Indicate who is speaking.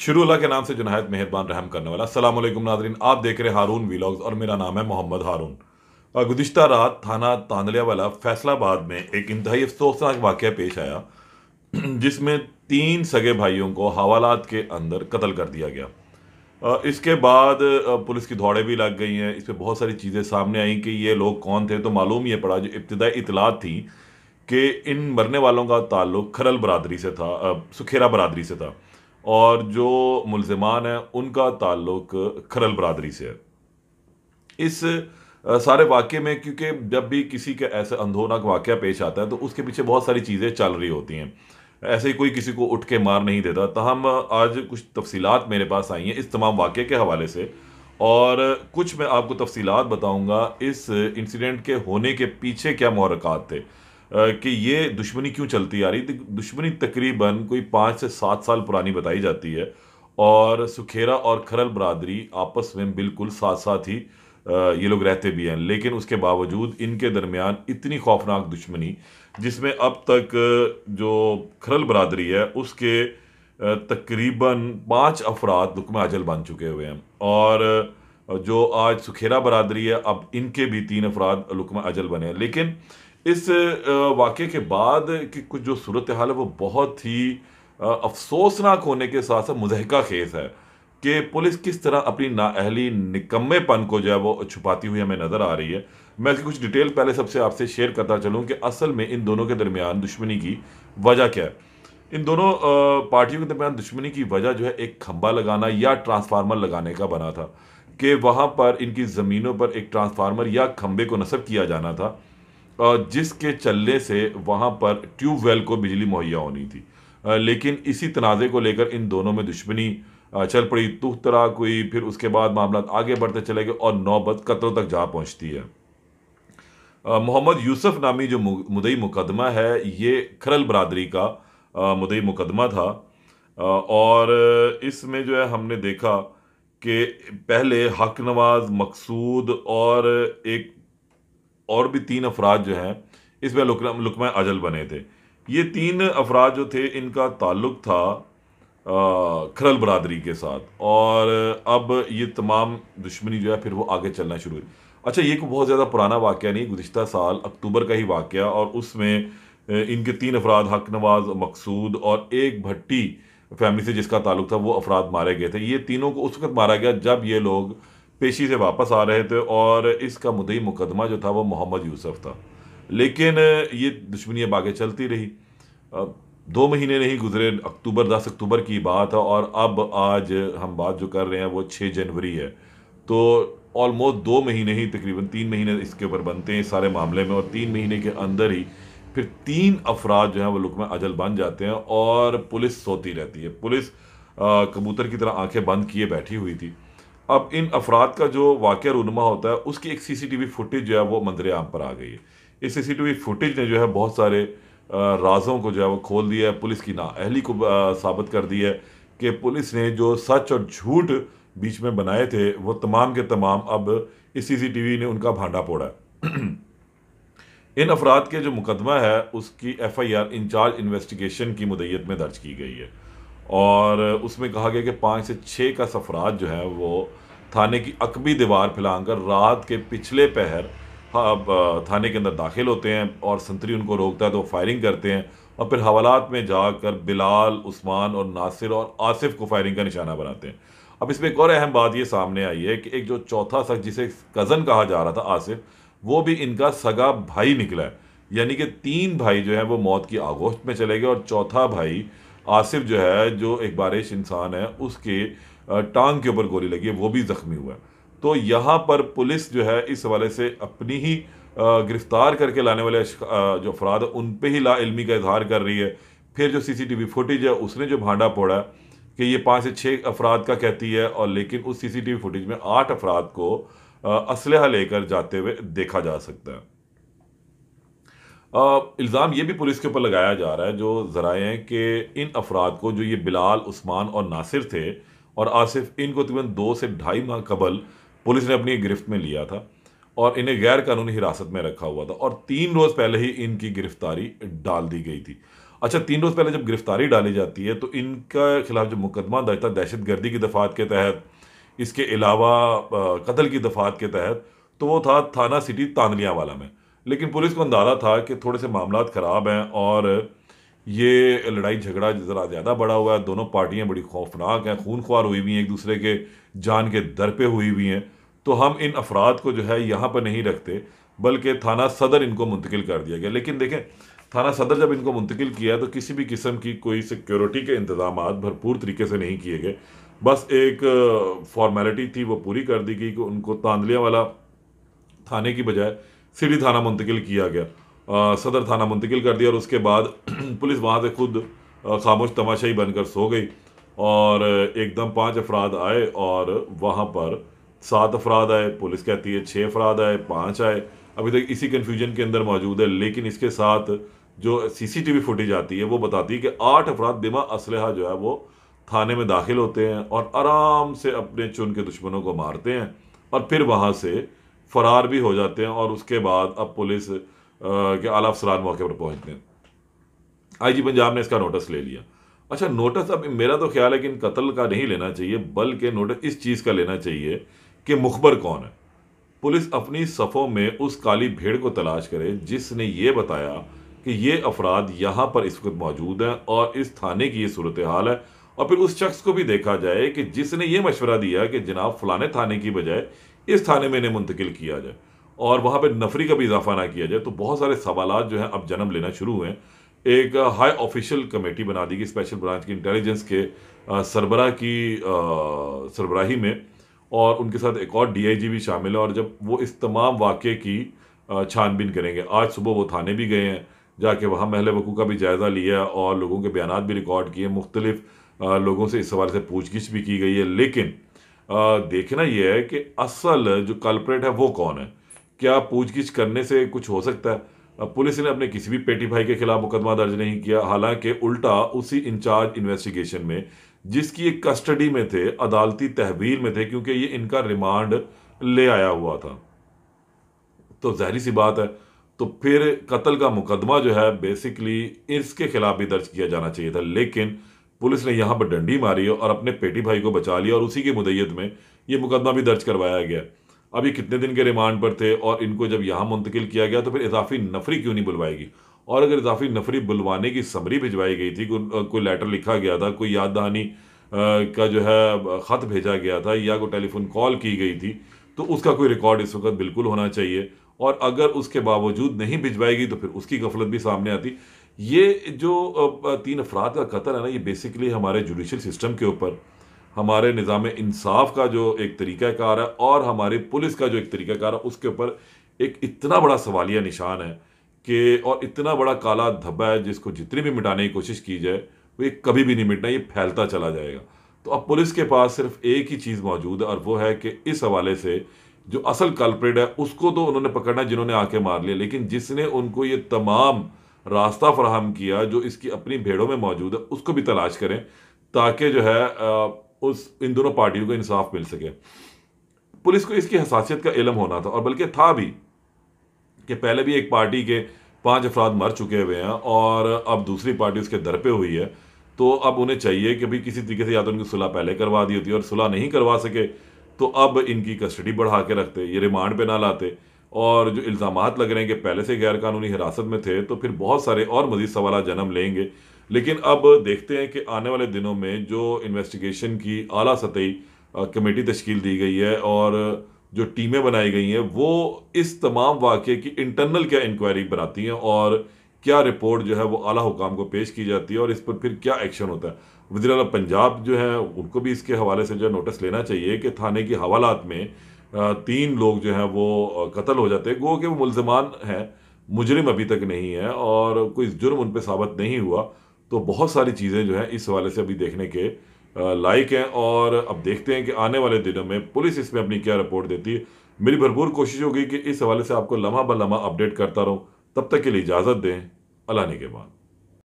Speaker 1: शुरू अल्लाह के नाम से जो नहायत मेहरबान रहम करने वाला। अस्सलाम वालेकुम नाज़रीन, आप देख रहे हैं हारून वीलॉग्स और मेरा नाम है मोहम्मद हारून। गुज़िश्ता रात थाना तांदलियावाला फैसलाबाद में एक इंतहाई अफसोसनाक वाक़या पेश आया जिसमें तीन सगे भाइयों को हवालात के अंदर कत्ल कर दिया गया। इसके बाद पुलिस की दौड़ें भी लग गई हैं। इस पे बहुत सारी चीज़ें सामने आई कि ये लोग कौन थे, तो मालूम ये पड़ा, जो इब्तिदाई इतलात थी कि इन मरने वालों का ताल्लुक खरल बरादरी से था, सुखेरा बरादरी से था, और जो मुल्ज़िमान हैं उनका ताल्लुक खरल बरादरी से है। इस सारे वाक़ये में, क्योंकि जब भी किसी के ऐसे अंधोनाक वाक़या पेश आता है तो उसके पीछे बहुत सारी चीज़ें चल रही होती हैं। ऐसे ही कोई किसी को उठ के मार नहीं देता। ताहम आज कुछ तफ़सीलात मेरे पास आई हैं इस तमाम वाक़ये के हवाले से, और कुछ मैं आपको तफ़सीलात बताऊँगा इस इंसिडेंट के होने के पीछे क्या मुहर्रिकात थे, कि ये दुश्मनी क्यों चलती आ रही थी। दुश्मनी तकरीबन कोई 5 से 7 साल पुरानी बताई जाती है, और सुखेरा और खरल बरादरी आपस में बिल्कुल साथ-साथ ही ये लोग रहते भी हैं। लेकिन उसके बावजूद इनके दरमियान इतनी खौफनाक दुश्मनी, जिसमें अब तक जो खरल बरादरी है उसके तकरीबन 5 अफराद लुक़मा अजल बन चुके हुए हैं, और जो आज सुखेरा बरादरी है अब इनके भी 3 अफराद लुक़मा अजल बने हैं। लेकिन इस वाक़ये के बाद की कुछ जो सूरत हाल है वो बहुत ही अफ़सोसनाक होने के साथ साथ मुज़हका खेज़ है, कि पुलिस किस तरह अपनी नाअहली, निकम्मेपन को जो है वो छुपाती हुई हमें नज़र आ रही है। मैं इसकी कुछ डिटेल पहले सबसे आपसे शेयर करता चलूँ कि असल में इन दोनों के दरमियान दुश्मनी की वजह क्या है। इन दोनों पार्टियों के दरमियान दुश्मनी की वजह जो है एक खंबा लगाना या ट्रांसफार्मर लगाने का बना था, कि वहाँ पर इनकी ज़मीनों पर एक ट्रांसफार्मर या खंबे को नस्ब किया जाना था, जिसके चलने से वहाँ पर ट्यूबवेल को बिजली मुहैया होनी थी। लेकिन इसी तनाज़े को लेकर इन दोनों में दुश्मनी चल पड़ी, तुह तराक हुई। फिर उसके बाद मामला आगे बढ़ते चले गए और नौबत कत्ल तक जा पहुँचती है। मोहम्मद यूसुफ नामी जो मुद्दई मुकदमा है, ये खरल बरादरी का मुद्दई मुकदमा था। और इसमें जो है हमने देखा कि पहले हक नवाज, मकसूद और एक और भी 3 अफराद जो हैं इसमें लुक़मा अजल बने थे। ये 3 अफराद जो थे इनका ताल्लुक था खरल बरादरी के साथ, और अब ये तमाम दुश्मनी जो है फिर वो आगे चलना शुरू हुई। अच्छा, ये कोई बहुत ज़्यादा पुराना वाक़या नहीं, गुज़िश्ता साल अक्टूबर का ही वाक़या, और उसमें इनके 3 अफराद हक नवाज, मकसूद और एक भट्टी फैमिली से जिसका ताल्लुक था वो अफराद मारे गए थे। ये तीनों को उस वक़्त मारा गया जब ये लोग पेशी से वापस आ रहे थे, और इसका मुद्दई मुकदमा जो था वो मोहम्मद यूसुफ था। लेकिन ये दुश्मनी अब आगे चलती रही। 2 महीने नहीं गुजरे, 10 अक्टूबर की बात है, और अब आज हम बात जो कर रहे हैं वो 6 जनवरी है। तो ऑलमोस्ट 2 महीने ही, तकरीबन 3 महीने इसके ऊपर बनते हैं इस सारे मामले में, और 3 महीने के अंदर ही फिर 3 अफराद जो हैं वो लुक़मा अजल बन जाते हैं, और पुलिस सोती रहती है। पुलिस कबूतर की तरह आंखें बंद किए बैठी हुई थी। अब इन अफराद का जो वाक़या रूनुमा होता है उसकी एक सीसीटीवी फुटेज जो है वो मंजर आम पर आ गई है। इस सीसीटीवी फुटेज ने जो है बहुत सारे राज़ों को जो है वो खोल दिया है, पुलिस की नाअहली को साबित कर दी है, कि पुलिस ने जो सच और झूठ बीच में बनाए थे वो तमाम के तमाम अब इस सीसीटीवी ने उनका भांडा फोड़ा है। इन अफराद के जो मुकदमा है उसकी एफआईआर इंचार्ज इन्वेस्टिगेशन की मुद्दत में दर्ज की गई है, और उसमें कहा गया कि 5 से 6 का अफराद जो है वो थाने की अकबी दीवार फैलाकर रात के पिछले पहर थाने के अंदर दाखिल होते हैं, और संतरी उनको रोकता है तो वो फायरिंग करते हैं, और फिर हवालात में जाकर बिलाल, उस्मान और नासिर और आसिफ को फायरिंग का निशाना बनाते हैं। अब इसमें एक और अहम बात ये सामने आई है कि एक जो चौथा शख्स जिसे कज़न कहा जा रहा था, आसिफ, वो भी इनका सगा भाई निकला है। यानी कि 3 भाई जो है वो मौत की आगोश में चले गए, और चौथा भाई आसिफ जो है, जो एक बारिश इंसान है, उसके टांग के ऊपर गोली लगी है, वो भी ज़ख्मी हुआ है। तो यहाँ पर पुलिस जो है इस हवाले से अपनी ही गिरफ्तार करके लाने वाले जो अफराद उन पे ही लाइल्मी का इजहार कर रही है। फिर जो सीसीटीवी फुटेज है उसने जो भांडा फोड़ा कि ये 5 से 6 अफराद का कहती है, और लेकिन उस सीसीटीवी फुटेज में 8 अफराद को असलहा लेकर जाते हुए देखा जा सकता है। इल्ज़ाम ये भी पुलिस के ऊपर लगाया जा रहा है, जो ज़राए हैं, कि इन अफराद को, जो ये बिलाल, उस्मान और नासिर थे और आसिफ, इनको तकरीबन 2 से ढाई माह कबल पुलिस ने अपनी गिरफ्त में लिया था, और इन्हें गैर कानूनी हिरासत में रखा हुआ था, और 3 रोज़ पहले ही इनकी गिरफ्तारी डाल दी गई थी। अच्छा, 3 रोज़ पहले जब गिरफ्तारी डाली जाती है तो इनका खिलाफ जो मुकदमा दर्ज था दहशत गर्दी की दफ़ात के तहत, इसके अलावा कत्ल की दफ़ात के तहत, तो वो था थाना सिटी तांदलियावाला में। लेकिन पुलिस को अंदाज़ा था कि थोड़े से मामलात ख़राब हैं और ये लड़ाई झगड़ा ज़रा ज़्यादा बढ़ा हुआ है, दोनों पार्टियां बड़ी खौफनाक हैं, खून ख्वार हुई हुई हैं, एक दूसरे के जान के दर पे हुई हुई हैं। तो हम इन अफराद को जो है यहाँ पर नहीं रखते, बल्कि थाना सदर इनको मुंतकिल कर दिया गया। लेकिन देखें, थाना सदर जब इनको मुंतकिल किया तो किसी भी किस्म की कोई सिक्योरिटी के इंतजाम भरपूर तरीके से नहीं किए गए। बस एक फॉर्मेलिटी थी, वो पूरी कर दी गई कि उनको तांदलियावाला थाने की बजाय सिटी थाना मुंतकिल किया गया, सदर थाना मुंतकिल कर दिया। और उसके बाद पुलिस वहाँ से खुद खामोश तमाशाई बनकर सो गई और एकदम 5 अफराद आए और वहाँ पर 7 अफराद आए, पुलिस कहती है 6 अफराद आए, 5 आए। अभी तक इसी कन्फ्यूजन के अंदर मौजूद है। लेकिन इसके साथ जो सीसीटीवी फुटेज आती है वो बताती है कि 8 अफराद बिमा असलहा जो है वो थाने में दाखिल होते हैं और आराम से अपने चुन के दुश्मनों को मारते हैं और फिर वहाँ से फरार भी हो जाते हैं। और उसके बाद अब पुलिस के आला अफसरान मौके पर पहुंचते हैं। आईजी पंजाब ने इसका नोटिस ले लिया। अच्छा, नोटिस अब मेरा तो ख्याल है कि इन कत्ल का नहीं लेना चाहिए, बल्कि नोटिस इस चीज़ का लेना चाहिए कि मुखबर कौन है। पुलिस अपनी सफ़ों में उस काली भेड़ को तलाश करे जिसने ये बताया कि ये अफराद यहाँ पर इस वक्त मौजूद हैं और इस थाने की ये सूरत हाल है। और फिर उस शख्स को भी देखा जाए कि जिसने ये मशवरा दिया कि जनाब फलाने थाने की बजाय इस थाने में इन्हें मुंतकिल किया जाए और वहाँ पर नफरी का भी इजाफा ना किया जाए। तो बहुत सारे सवालात जो हैं अब जन्म लेना शुरू हुए हैं। एक हाई ऑफिशियल कमेटी बना दी गई स्पेशल ब्रांच की इंटेलिजेंस के सरबराह की सरबराही में, और उनके साथ एक और डीआईजी भी शामिल है। और जब वो इस तमाम वाक़े की छानबीन करेंगे, आज सुबह वो थाने भी गए हैं, जाके वहाँ महल वकूअ का भी जायज़ा लिया और लोगों के बयानात भी रिकॉर्ड किए, मुख्तलिफ लोगों से इस हवाले से पूछगिछ भी की गई है। लेकिन देखना यह है कि असल जो कल्प्रेट है वो कौन है। क्या पूछगिछ करने से कुछ हो सकता है? पुलिस ने अपने किसी भी पेटी भाई के खिलाफ मुकदमा दर्ज नहीं किया, हालांकि उल्टा उसी इंचार्ज इन्वेस्टिगेशन में जिसकी एक कस्टडी में थे, अदालती तहवील में थे, क्योंकि ये इनका रिमांड ले आया हुआ था। तो जाहिर सी बात है, तो फिर कत्ल का मुकदमा जो है बेसिकली इसके खिलाफ भी दर्ज किया जाना चाहिए था। लेकिन पुलिस ने यहाँ पर डंडी मारी और अपने पेटी भाई को बचा लिया और उसी की मुद्दत में ये मुकदमा भी दर्ज करवाया गया। अब ये कितने दिन के रिमांड पर थे और इनको जब यहाँ मुंतकिल किया गया तो फिर इजाफी नफरी क्यों नहीं बुलवाएगी? और अगर इजाफी नफरी बुलवाने की समरी भिजवाई गई थी, कोई लेटर लिखा गया था, कोई याद दहानी का जो है ख़त भेजा गया था या कोई टेलीफोन कॉल की गई थी, तो उसका कोई रिकॉर्ड इस वक्त बिल्कुल होना चाहिए। और अगर उसके बावजूद नहीं भिजवाएगी तो फिर उसकी गफलत भी सामने आती। ये जो 3 अफराद का कत्ल है ना, ये बेसिकली हमारे जुडिशल सिस्टम के ऊपर, हमारे निज़ाम इंसाफ का जो एक तरीक़ाकार है और हमारी पुलिस का जो एक तरीक़ाकार है, उसके ऊपर एक इतना बड़ा सवालिया निशान है कि, और इतना बड़ा काला धब्बा है जिसको जितनी भी मिटाने की कोशिश की जाए वो ये कभी भी नहीं मिटना, ये फैलता चला जाएगा। तो अब पुलिस के पास सिर्फ एक ही चीज़ मौजूद है और वो है कि इस हवाले से जो असल कल्प्रेट है उसको तो उन्होंने पकड़ना जिन्होंने आके मार लिया, लेकिन जिसने उनको ये तमाम रास्ता फराहम किया जो इसकी अपनी भेड़ों में मौजूद है उसको भी तलाश करें, ताकि जो है उस इन दोनों पार्टियों को इंसाफ मिल सके। पुलिस को इसकी हसासियत का इल्म होना था, और बल्कि था भी, कि पहले भी एक पार्टी के 5 अफराद मर चुके हुए हैं और अब दूसरी पार्टी उसके दर पे हुई है। तो अब उन्हें चाहिए कि भाई किसी तरीके से या तो उनकी सुलह पहले करवा दी होती, और सुलह नहीं करवा सके तो अब इनकी कस्टडी बढ़ा के रखते, ये रिमांड पे ना लाते। और जो इल्ज़ामात लग रहे हैं कि पहले से गैर कानूनी हिरासत में थे, तो फिर बहुत सारे और मज़ीद सवाल जन्म लेंगे। लेकिन अब देखते हैं कि आने वाले दिनों में जो इन्वेस्टिगेशन की आला सतही कमेटी तश्कील दी गई है और जो टीमें बनाई गई हैं, वो इस तमाम वाक़े की इंटरनल क्या इंक्वायरी बनाती हैं और क्या रिपोर्ट जो है वो आला हुकाम को पेश की जाती है और इस पर फिर क्या एक्शन होता है। वज़ीर आला पंजाब जो है उनको भी इसके हवाले से जो है नोटिस लेना चाहिए कि थाने की हवालात में 3 लोग जो हैं वो कत्ल हो जाते हैं, गो कि वो मुल्ज़िमान हैं, मुजरिम अभी तक नहीं है और कोई जुर्म उन पर साबित नहीं हुआ। तो बहुत सारी चीज़ें जो हैं इस हवाले से अभी देखने के लायक हैं, और अब देखते हैं कि आने वाले दिनों में पुलिस इसमें अपनी क्या रिपोर्ट देती है। मेरी भरपूर कोशिश होगी कि इस हवाले से आपको लम्हा ब लम्हा अपडेट करता रहूं। तब तक के लिए इजाज़त दें। अल्लाह ने के बाद।